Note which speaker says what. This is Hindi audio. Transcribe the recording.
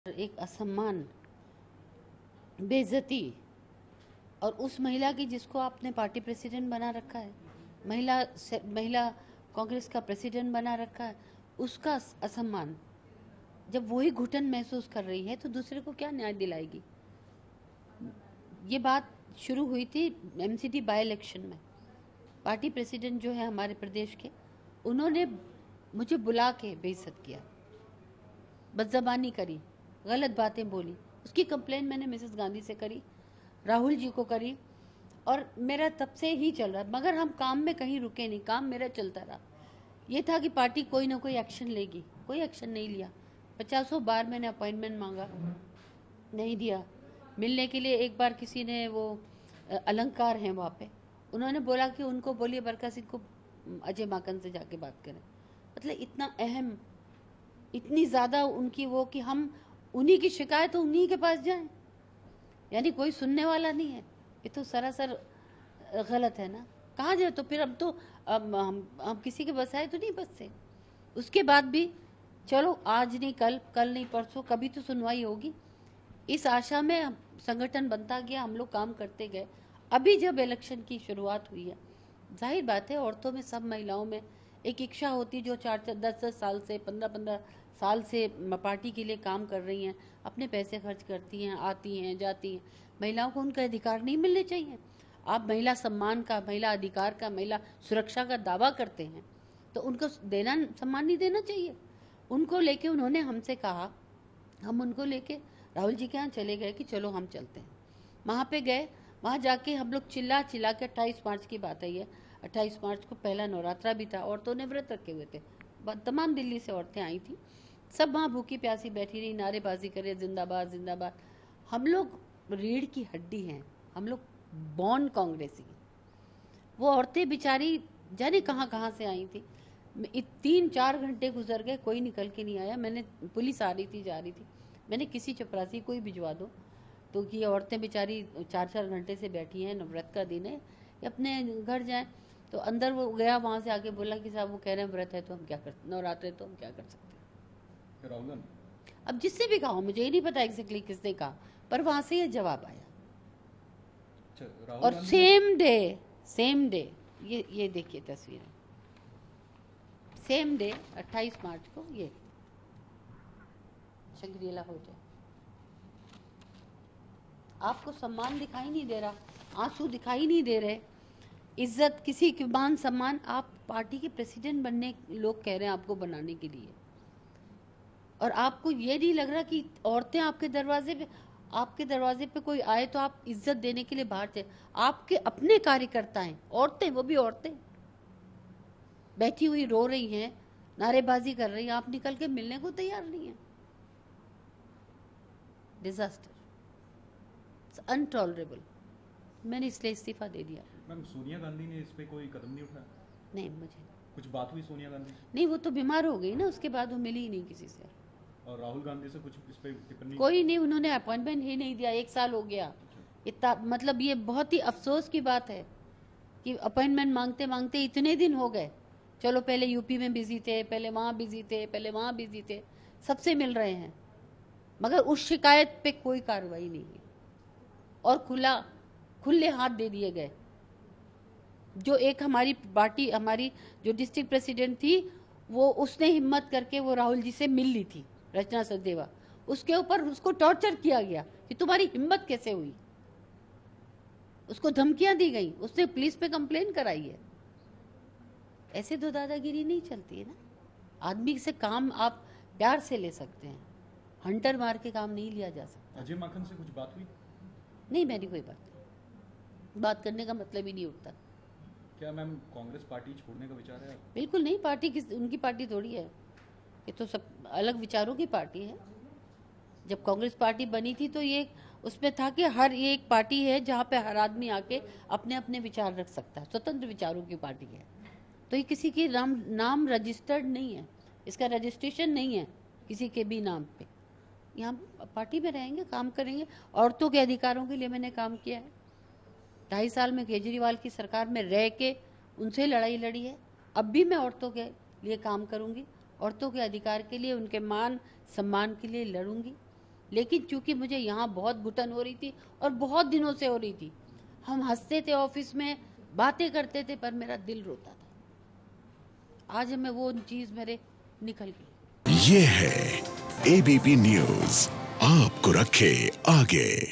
Speaker 1: एक असम्मान, बेइज्जती और उस महिला की जिसको आपने पार्टी प्रेसिडेंट बना रखा है, महिला कांग्रेस का प्रेसिडेंट बना रखा है, उसका असम्मान जब वही घुटन महसूस कर रही है तो दूसरे को क्या न्याय दिलाएगी। ये बात शुरू हुई थी एमसीडी बाय इलेक्शन में। पार्टी प्रेसिडेंट जो है हमारे प्रदेश के, उन्होंने मुझे बुला के बेइज्जत किया, बदज़बानी करी, गलत बातें बोली। उसकी कंप्लेन मैंने मिसेस गांधी से करी, राहुल जी को करी और मेरा तब से ही चल रहा है। मगर हम काम में कहीं रुके नहीं, काम मेरा चलता रहा। ये था कि पार्टी कोई ना कोई एक्शन लेगी, कोई एक्शन नहीं लिया। 50 बार मैंने अपॉइंटमेंट मांगा, नहीं दिया। मिलने के लिए एक बार किसी ने, वो अलंकार हैं वहाँ पे, उन्होंने बोला कि उनको बोलिए बरका सिंह को अजय माकन से जाके बात करें। मतलब इतना अहम, इतनी ज़्यादा उनकी वो कि हम उन्हीं की शिकायत तो उन्हीं के पास जाएं, यानी कोई सुनने वाला नहीं है। ये तो सरासर गलत है ना। कहाँ जाए तो फिर अब हम किसी के बसाए तो नहीं बसते। उसके बाद भी चलो आज नहीं कल, कल नहीं परसों, कभी तो सुनवाई होगी। इस आशा में संगठन बनता गया, हम लोग काम करते गए। अभी जब इलेक्शन की शुरुआत हुई है, जाहिर बात है औरतों में, सब महिलाओं में एक इच्छा होती है जो 4-10 साल से, 15 साल से पार्टी के लिए काम कर रही हैं, अपने पैसे खर्च करती हैं, आती हैं जाती हैं। महिलाओं को उनका अधिकार नहीं मिलने चाहिए। आप महिला सम्मान का, महिला अधिकार का, महिला सुरक्षा का दावा करते हैं तो उनको देना, सम्मान नहीं देना चाहिए। उनको लेके उन्होंने हमसे कहा, हम उनको लेके राहुल जी के यहाँ चले गए कि चलो हम चलते हैं। वहाँ पे गए, वहाँ जाके हम लोग चिल्ला चिल्ला के, 28 मार्च की बात है ये, 28 मार्च को पहला नवरात्रा भी था, औरतों ने व्रत रखे हुए थे, तमाम दिल्ली से औरतें आई थी, सब वहाँ भूखी प्यासी बैठी रही, नारेबाजी करे, जिंदाबाद जिंदाबाद। हम लोग रीढ़ की हड्डी हैं, हम लोग बॉर्न कांग्रेसी। वो औरतें बेचारी जाने कहाँ कहाँ से आई थी। 3-4 घंटे गुजर गए, कोई निकल के नहीं आया। मैंने, पुलिस आ रही थी, जा रही थी, मैंने किसी चपरासी को ही भिजवा दो तो कि औरतें बेचारी 4-4 घंटे से बैठी हैं, नवरात्र का दिन है, अपने घर जाएं। तो अंदर वो गया, वहाँ से आके बोला कि साहब वो कह रहे हैं व्रत है तो हम क्या कर, नवरात्र है तो हम क्या कर सकते हैं। अब जिससे भी कहा, मुझे ये नहीं पता एग्जैक्टली किसने कहा, पर वहाँ से ये जवाब आया। और सेम डे ये देखिए तस्वीरें, सेम डे 28 मार्च को ये शंकरीला हो जाए। आपको सम्मान दिखाई नहीं दे रहा, आंसू दिखाई नहीं दे रहे, इज्जत, किसी की मान सम्मान। आप पार्टी के प्रेसिडेंट बनने, लोग कह रहे हैं आपको बनाने के लिए, और आपको ये नहीं लग रहा कि औरतें आपके दरवाजे पे कोई आए तो आप इज्जत देने के लिए बाहर थे। आपके अपने कार्यकर्ता हैं, औरतें, वो भी औरतें बैठी हुई रो रही हैं, नारेबाजी कर रही हैं, आप निकल के मिलने को तैयार नहीं है। डिजास्टर, अनटॉलरेबल। मैंने इसलिए इस्तीफा दे दिया।
Speaker 2: मैम, सोनिया गांधी ने इस पे कोई कदम नहीं उठाया?
Speaker 1: नहीं, मुझे
Speaker 2: कुछ बात हुई सोनिया गांधी?
Speaker 1: नहीं, वो तो बीमार हो गई ना, उसके बाद वो मिली ही नहीं किसी से।
Speaker 2: और राहुल गांधी से कुछ इस पे टिप्पणी?
Speaker 1: कोई नहीं, उन्होंने अपॉइंटमेंट ही नहीं दिया, 1 साल हो गया। इतना, मतलब ये बहुत ही अफसोस की बात है कि अपॉइंटमेंट मांगते मांगते इतने दिन हो गए। चलो पहले यूपी में बिजी थे, पहले वहाँ बिजी थे, पहले वहाँ बिजी थे, सबसे मिल रहे हैं, मगर उस शिकायत पे कोई कार्रवाई नहीं हुई और खुले हाथ दे दिए गए। जो एक हमारी पार्टी, हमारी जो डिस्ट्रिक्ट प्रेसिडेंट थी, वो उसने हिम्मत करके वो राहुल जी से मिल ली थी, रचना सचदेवा, उसके ऊपर उसको टॉर्चर किया गया कि तुम्हारी हिम्मत कैसे हुई। उसको धमकियां दी गई, उसने पुलिस पे कंप्लेन कराई है। ऐसे तो दादागिरी नहीं चलती है ना। आदमी से काम आप प्यार से ले सकते हैं, हंटर मार के काम नहीं लिया जा सकता।
Speaker 2: अजय माकन से कुछ बात हुई?
Speaker 1: नहीं, मेरी कोई बात नहीं, बात करने का मतलब ही नहीं उठता।
Speaker 2: क्या मैम कांग्रेस पार्टी छोड़ने का विचार है?
Speaker 1: बिल्कुल नहीं, पार्टी किस, उनकी पार्टी थोड़ी है, ये तो सब अलग विचारों की पार्टी है। जब कांग्रेस पार्टी बनी थी तो ये उसमें था कि हर एक पार्टी है जहाँ पे हर आदमी आके अपने अपने विचार रख सकता है, स्वतंत्र विचारों की पार्टी है। तो ये किसी की नाम रजिस्टर्ड नहीं है, इसका रजिस्ट्रेशन नहीं है किसी के भी नाम पे। यहाँ पार्टी में रहेंगे, काम करेंगे। औरतों के अधिकारों के लिए मैंने काम किया है, 2.5 साल में केजरीवाल की सरकार में रह के उनसे लड़ाई लड़ी है। अब भी मैं औरतों के लिए काम करूंगी, औरतों के अधिकार के लिए, उनके मान सम्मान के लिए लड़ूंगी। लेकिन चूंकि मुझे यहाँ बहुत घुटन हो रही थी और बहुत दिनों से हो रही थी, हम हंसते थे ऑफिस में, बातें करते थे, पर मेरा दिल रोता था। आज हमें वो चीज मेरे निकल गई।
Speaker 3: ये है एबीपी न्यूज, आपको रखे आगे।